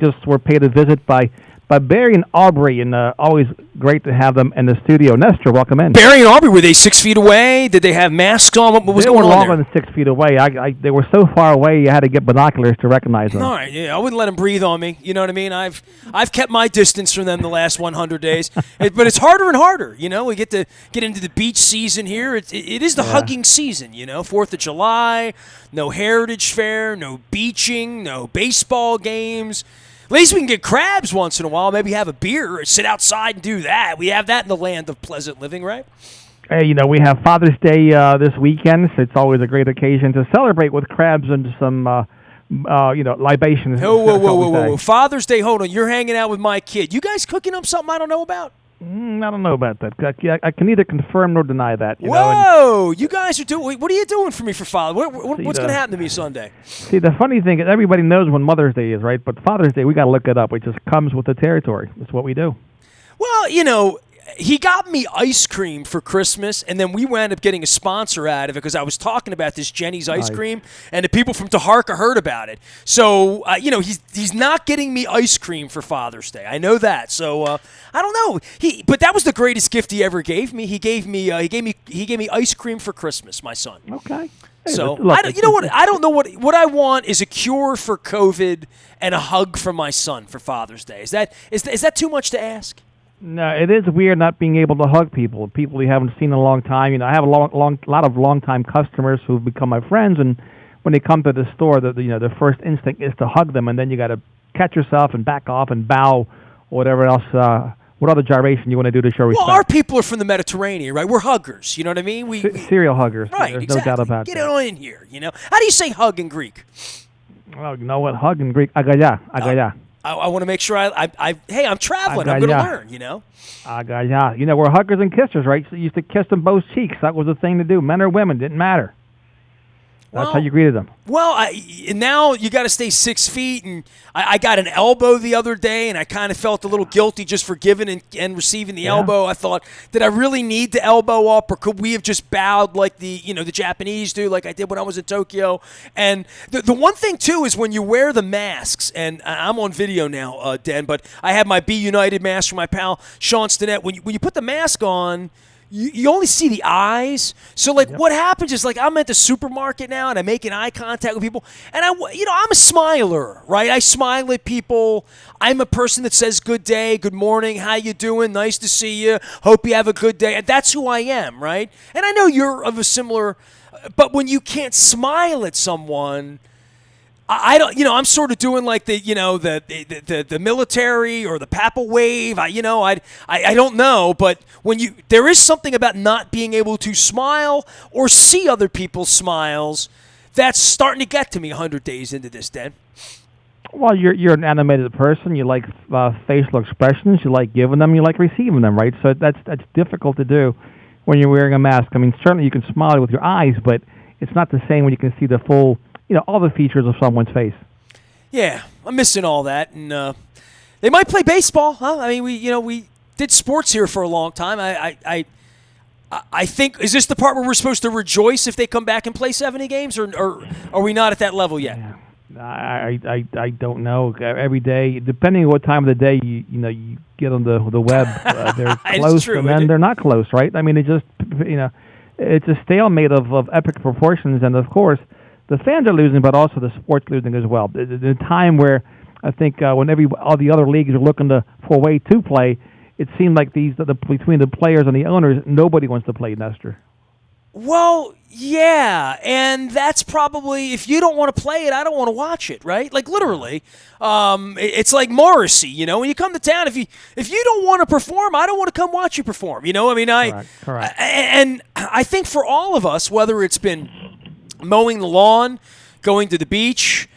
just were paid a visit by Barry and Aubrey, and always great to have them in the studio. Nestor, welcome in. Barry and Aubrey, were they 6 feet away? Did they have masks on? What was going on there? They were longer than 6 feet away. They were so far away, you had to get binoculars to recognize them. All right, yeah, I wouldn't let them breathe on me. You know what I mean? I've kept my distance from them the last 100 days, but it's harder and harder. You know, we get into the beach season here. It is the hugging season. You know, 4th of July, no Heritage Fair, no beaching, no baseball games. At least we can get crabs once in a while, maybe have a beer or sit outside and do that. We have that in the land of pleasant living, right? Hey, you know, we have Father's Day this weekend, so it's always a great occasion to celebrate with crabs and some, libations. Whoa. Father's Day, hold on. You're hanging out with my kid. You guys cooking up something I don't know about? I don't know about that. I can neither confirm nor deny that. You guys are doing. What are you doing for me for Father? What's going to happen to me Sunday? See, the funny thing is everybody knows when Mother's Day is, right? But Father's Day, we got to look it up. It just comes with the territory. That's what we do. Well, you know, he got me ice cream for Christmas, and then we wound up getting a sponsor out of it because I was talking about this Jenny's ice cream, and the people from Taharka heard about it. So, he's not getting me ice cream for Father's Day. I know that. So, I don't know. But that was the greatest gift he ever gave me. He gave me ice cream for Christmas, my son. Okay. Hey, so I don't know what I want is a cure for COVID and a hug from my son for Father's Day. Is that too much to ask? No, it is weird not being able to hug people you haven't seen in a long time. You know, I have a lot of long-time customers who've become my friends, and when they come to the store, the first instinct is to hug them, and then you got to catch yourself and back off and bow, or whatever else, what other gyration you want to do to show respect. Well, our people are from the Mediterranean, right? We're huggers, you know what I mean? We serial huggers. Right, There's exactly. no doubt about that. Get on in here, you know. How do you say hug in Greek? Well, you know what? Hug in Greek, agaya. I want to make sure hey, I'm traveling. I'm going to learn, you know. Agaya. You know, we're huggers and kissers, right? So you used to kiss them both cheeks. That was the thing to do. Men or women, didn't matter. That's how you greeted them. Well, now you got to stay 6 feet, and I got an elbow the other day, and I kind of felt a little guilty just for giving and receiving the elbow. I thought, did I really need the elbow up, or could we have just bowed like the Japanese do, like I did when I was in Tokyo? And the one thing too is when you wear the masks, and I'm on video now, Den, but I have my Be United mask from my pal Sean Stinnett. When you put the mask on, you only see the eyes. So, what happens is, I'm at the supermarket now, and I'm making eye contact with people. And, I'm a smiler, right? I smile at people. I'm a person that says good day, good morning, how you doing, nice to see you, hope you have a good day. And that's who I am, right? And I know you're of a similar – but when you can't smile at someone – I don't, I'm sort of doing like the military or the papal wave. I don't know, but there is something about not being able to smile or see other people's smiles that's starting to get to me 100 days into this, Dan. Well, you're an animated person. You like facial expressions. You like giving them. You like receiving them, right? So that's difficult to do when you're wearing a mask. I mean, certainly you can smile with your eyes, but it's not the same when you can see the full. All the features of someone's face. Yeah, I'm missing all that, and they might play baseball, huh? I mean, we did sports here for a long time. I think, is this the part where we're supposed to rejoice if they come back and play 70 games, or are we not at that level yet? Yeah. I don't know. Every day, depending on what time of the day you get on the web, they're close, and then they're not close, right? I mean, it's a stalemate of epic proportions, and of course. The fans are losing, but also the sport's losing as well. The time where I think when all the other leagues are looking for a way to play, it seemed like between the players and the owners, nobody wants to play, Nestor. Well, yeah, and that's probably, if you don't want to play it, I don't want to watch it, right? Like, literally. It's like Morrissey, when you come to town, if you don't want to perform, I don't want to come watch you perform, I mean, Correct. And I think for all of us, whether it's been mowing the lawn, going to the beach,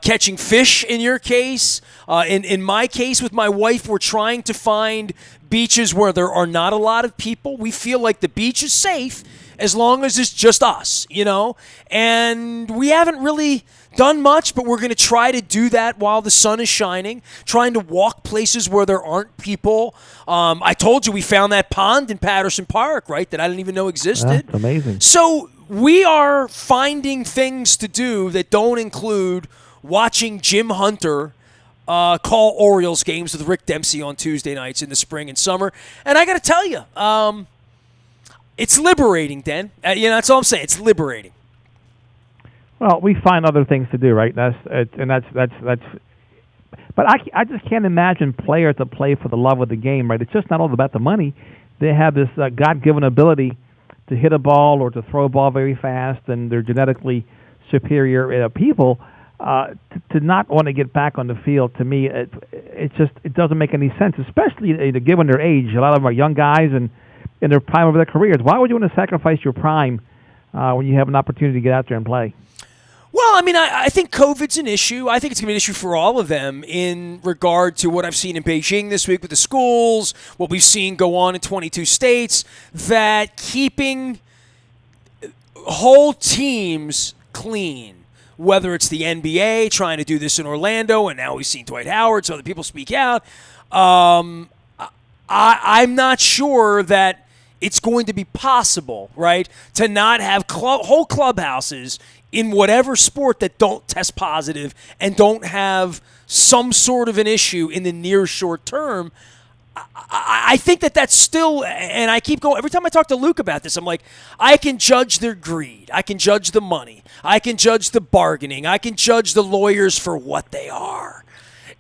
catching fish in your case. In my case with my wife, we're trying to find beaches where there are not a lot of people. We feel like the beach is safe as long as it's just us, And we haven't really done much, but we're going to try to do that while the sun is shining, trying to walk places where there aren't people. I told you we found that pond in Patterson Park, right, that I didn't even know existed. That's amazing. So we are finding things to do that don't include watching Jim Hunter call Orioles games with Rick Dempsey on Tuesday nights in the spring and summer. And I got to tell you, it's liberating, Dan. That's all I'm saying. It's liberating. Well, we find other things to do, right? That's. But I just can't imagine players that play for the love of the game, right? It's just not all about the money. They have this God-given ability to hit a ball or to throw a ball very fast, and they're genetically superior people. To not want to get back on the field, to me, it doesn't make any sense, especially given their age. A lot of them are young guys and in their prime of their careers. Why would you want to sacrifice your prime when you have an opportunity to get out there and play? Well, I mean, I think COVID's an issue. I think it's going to be an issue for all of them in regard to what I've seen in Beijing this week with the schools, what we've seen go on in 22 states, that keeping whole teams clean, whether it's the NBA trying to do this in Orlando, and now we've seen Dwight Howard, so other people speak out. I'm not sure that it's going to be possible, right, to not have whole clubhouses in whatever sport that don't test positive and don't have some sort of an issue in the near short term. I think that's still, and I keep going, every time I talk to Luke about this, I'm like, I can judge their greed. I can judge the money. I can judge the bargaining. I can judge the lawyers for what they are.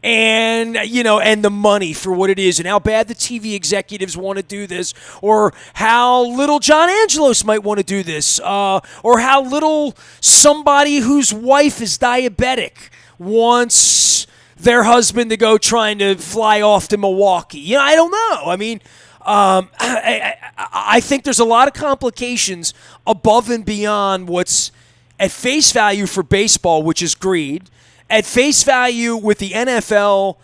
And, and the money for what it is, and how bad the TV executives want to do this, or how little John Angelos might want to do this, or how little somebody whose wife is diabetic wants their husband to go trying to fly off to Milwaukee. I don't know. I mean, I think there's a lot of complications above and beyond what's at face value for baseball, which is greed. At face value with the NFL,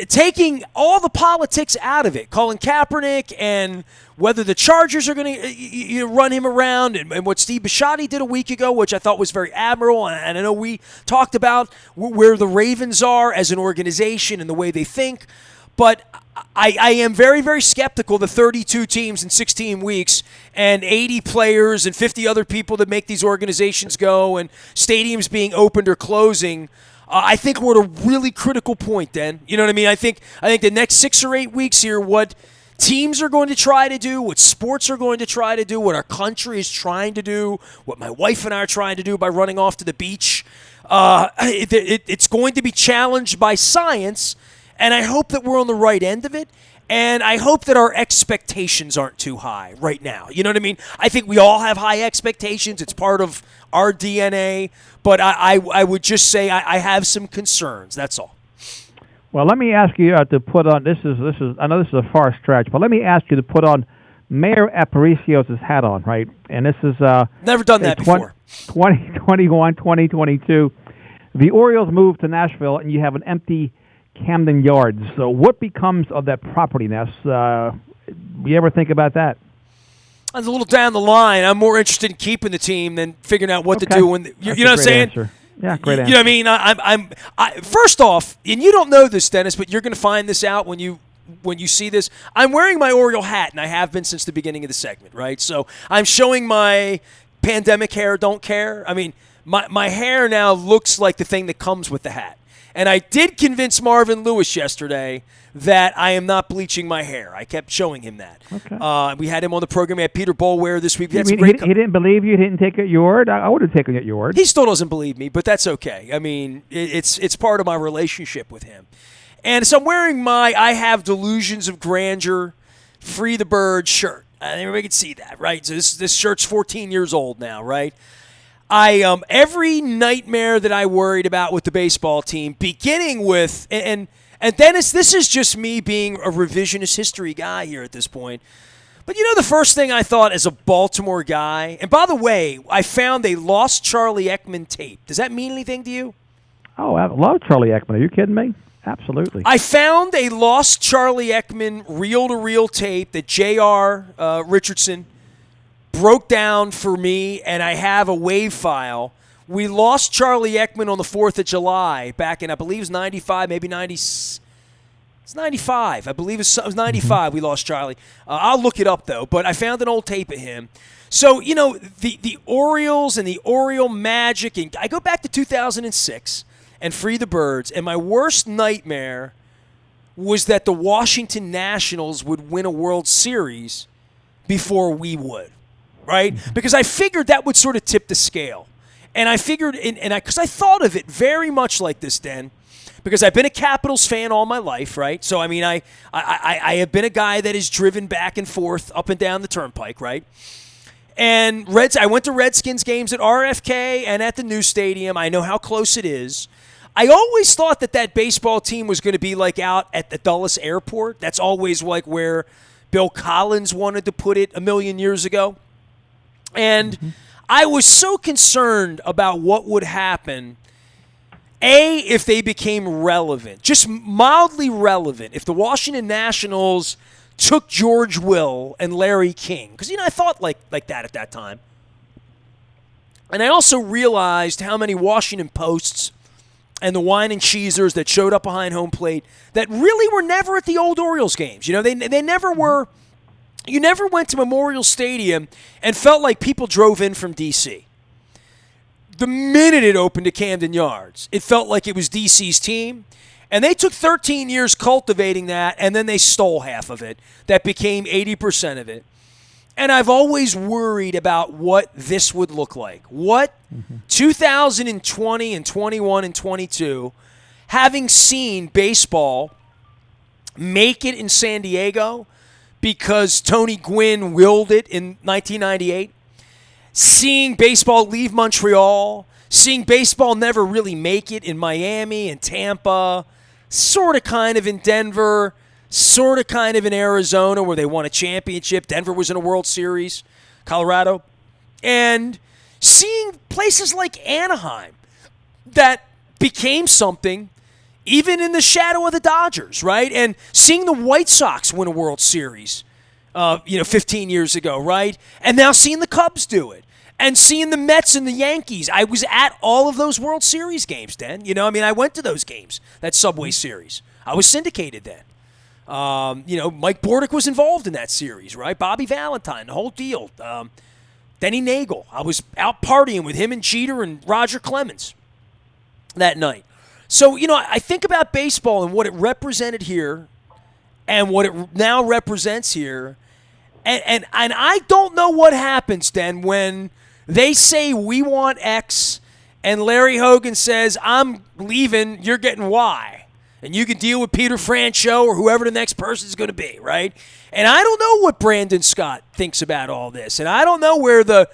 taking all the politics out of it, Colin Kaepernick and whether the Chargers are going to run him around, and what Steve Bisciotti did a week ago, which I thought was very admirable, and I know we talked about where the Ravens are as an organization and the way they think, but I am very, very skeptical the 32 teams in 16 weeks and 80 players and 50 other people that make these organizations go and stadiums being opened or closing. I think we're at a really critical point, Dan. You know what I mean? I think the next 6 or 8 weeks here, what teams are going to try to do, what sports are going to try to do, what our country is trying to do, what my wife and I are trying to do by running off to the beach, it's going to be challenged by science. And I hope that we're on the right end of it, and I hope that our expectations aren't too high right now. You know what I mean? I think we all have high expectations. It's part of our DNA, but I would just say I have some concerns. That's all. Well, let me ask you to put on, this is I know this is a far stretch, but let me ask you to put on Mayor Aparicio's hat on, right? And this is never done that before. 2021, 2022. The Orioles moved to Nashville, and you have an empty Camden Yards. So what becomes of that property now? You ever think about that? That's a little down the line. I'm more interested in keeping the team than figuring out what to do when you know what I'm saying? Answer. Yeah, great answer. You know what I mean? I'm first off, and you don't know this, Dennis, but you're going to find this out when you see this. I'm wearing my Oriole hat, and I have been since the beginning of the segment, right? So I'm showing my pandemic hair, don't care. I mean, my hair now looks like the thing that comes with the hat. And I did convince Marvin Lewis yesterday that I am not bleaching my hair. I kept showing him that. Okay. We had him on the program. We had Peter Boulware this week. He didn't believe you? He didn't take it at your word? I would have taken it at your word. He still doesn't believe me, but that's okay. I mean, it's part of my relationship with him. And so I'm wearing my I Have Delusions of Grandeur, Free the Bird shirt. Everybody can see that, right? So this shirt's 14 years old now, right? Every nightmare that I worried about with the baseball team, beginning with, and Dennis, this is just me being a revisionist history guy here at this point. But the first thing I thought as a Baltimore guy, and by the way, I found a lost Charlie Ekman tape. Does that mean anything to you? Oh, I love Charlie Ekman. Are you kidding me? Absolutely. I found a lost Charlie Ekman reel-to-reel tape that J.R. Richardson broke down for me, and I have a WAV file. We lost Charlie Ekman on the 4th of July back in, I believe it was 95, maybe 90. It's 95. I believe it was 95 we lost Charlie. I'll look it up, though, but I found an old tape of him. So, the Orioles and the Oriole magic, and I go back to 2006, and free the birds. And my worst nightmare was that the Washington Nationals would win a World Series before we would, right? Because I figured that would sort of tip the scale. And I figured, because I thought of it very much like this, Den, because I've been a Capitals fan all my life, right? So, I mean, I have been a guy that is driven back and forth up and down the turnpike, right? And I went to Redskins games at RFK and at the new stadium. I know how close it is. I always thought that baseball team was going to be like out at the Dulles Airport. That's always like where Bill Collins wanted to put it a million years ago. And I was so concerned about what would happen, if they became relevant, just mildly relevant, if the Washington Nationals took George Will and Larry King. Because, I thought like that at that time. And I also realized how many Washington Posts and the wine and cheesers that showed up behind home plate that really were never at the old Orioles games. They never were. You never went to Memorial Stadium and felt like people drove in from D.C. The minute it opened to Camden Yards, it felt like it was D.C.'s team. And they took 13 years cultivating that, and then they stole half of it. That became 80% of it. And I've always worried about what this would look like. What 2020 and 21 and 22, having seen baseball make it in San Diego because Tony Gwynn willed it in 1998, seeing baseball leave Montreal, seeing baseball never really make it in Miami and Tampa, sort of kind of in Denver, sort of kind of in Arizona where they won a championship. Denver was in a World Series, Colorado. And seeing places like Anaheim that became something even in the shadow of the Dodgers, right? And seeing the White Sox win a World Series, 15 years ago, right? And now seeing the Cubs do it. And seeing the Mets and the Yankees. I was at all of those World Series games, Dan. I went to those games, that Subway Series. I was syndicated then. Mike Bordick was involved in that series, right? Bobby Valentine, the whole deal. Denny Nagel. I was out partying with him and Jeter and Roger Clemens that night. So, I think about baseball and what it represented here and what it now represents here. And I don't know what happens then when they say we want X and Larry Hogan says, I'm leaving, you're getting Y. And you can deal with Peter Franchot or whoever the next person is going to be, right? And I don't know what Brandon Scott thinks about all this. And I don't know where the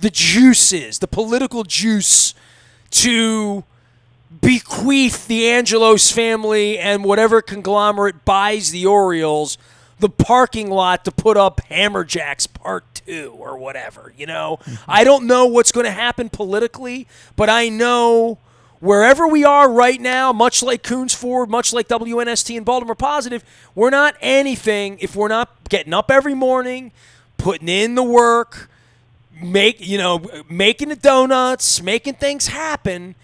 juice is, the political juice to bequeath the Angelos family and whatever conglomerate buys the Orioles the parking lot to put up Hammerjacks Part 2 or whatever, I don't know what's going to happen politically, but I know wherever we are right now, much like Coons Ford, much like WNST and Baltimore Positive, we're not anything if we're not getting up every morning, putting in the work, making the donuts, making things happen.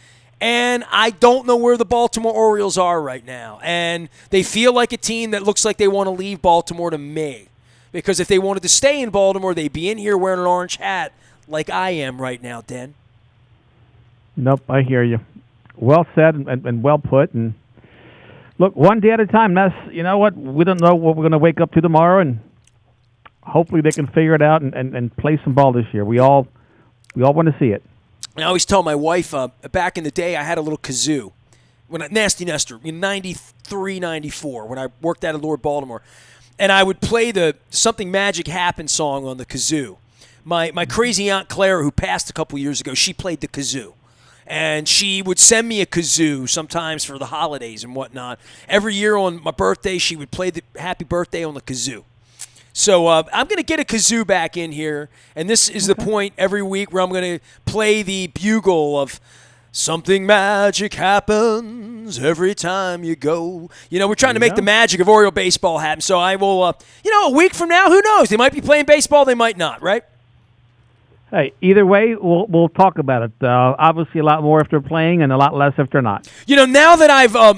And I don't know where the Baltimore Orioles are right now. And they feel like a team that looks like they want to leave Baltimore to me. Because if they wanted to stay in Baltimore, they'd be in here wearing an orange hat like I am right now, Den. Nope, I hear you. Well said and well put. And look, one day at a time. That's, you know what? We don't know what we're going to wake up to tomorrow. And hopefully they can figure it out and play some ball this year. We all want to see it. I always tell my wife, back in the day, I had a little kazoo. Nasty Nestor, in 93, 94, when I worked out of Lord Baltimore. And I would play the Something Magic Happened song on the kazoo. My crazy Aunt Clara, who passed a couple years ago, she played the kazoo. And she would send me a kazoo sometimes for the holidays and whatnot. Every year on my birthday, she would play the Happy Birthday on the kazoo. So I'm going to get a kazoo back in here, and this is the point every week where I'm going to play the bugle of Something Magic Happens Every Time You Go. We're trying to make the magic of Oriole baseball happen. So I will, a week from now, who knows? They might be playing baseball, they might not, right? Hey, either way, we'll talk about it. Obviously, a lot more if they're playing, and a lot less if they're not. Now that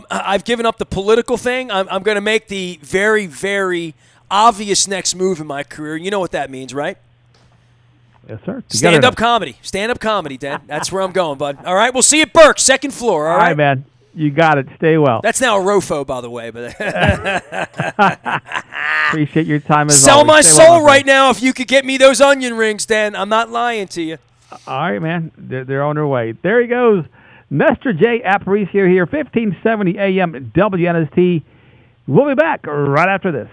I've given up the political thing, I'm going to make the very, very obvious next move in my career. You know what that means, right? Yes, sir. Stand-up comedy. Stand-up comedy, Dad. That's where I'm going, bud. All right, we'll see you at Burke's, second floor, all right? All right, man. You got it. Stay well. That's now a ROFO, by the way. But appreciate your time as Sell always. my Stay well, soul right now if you could get me those onion rings, Dan. I'm not lying to you. All right, man. They're on their way. There he goes. Nestor J. Aparicio here, 1570 AM WNST. We'll be back right after this.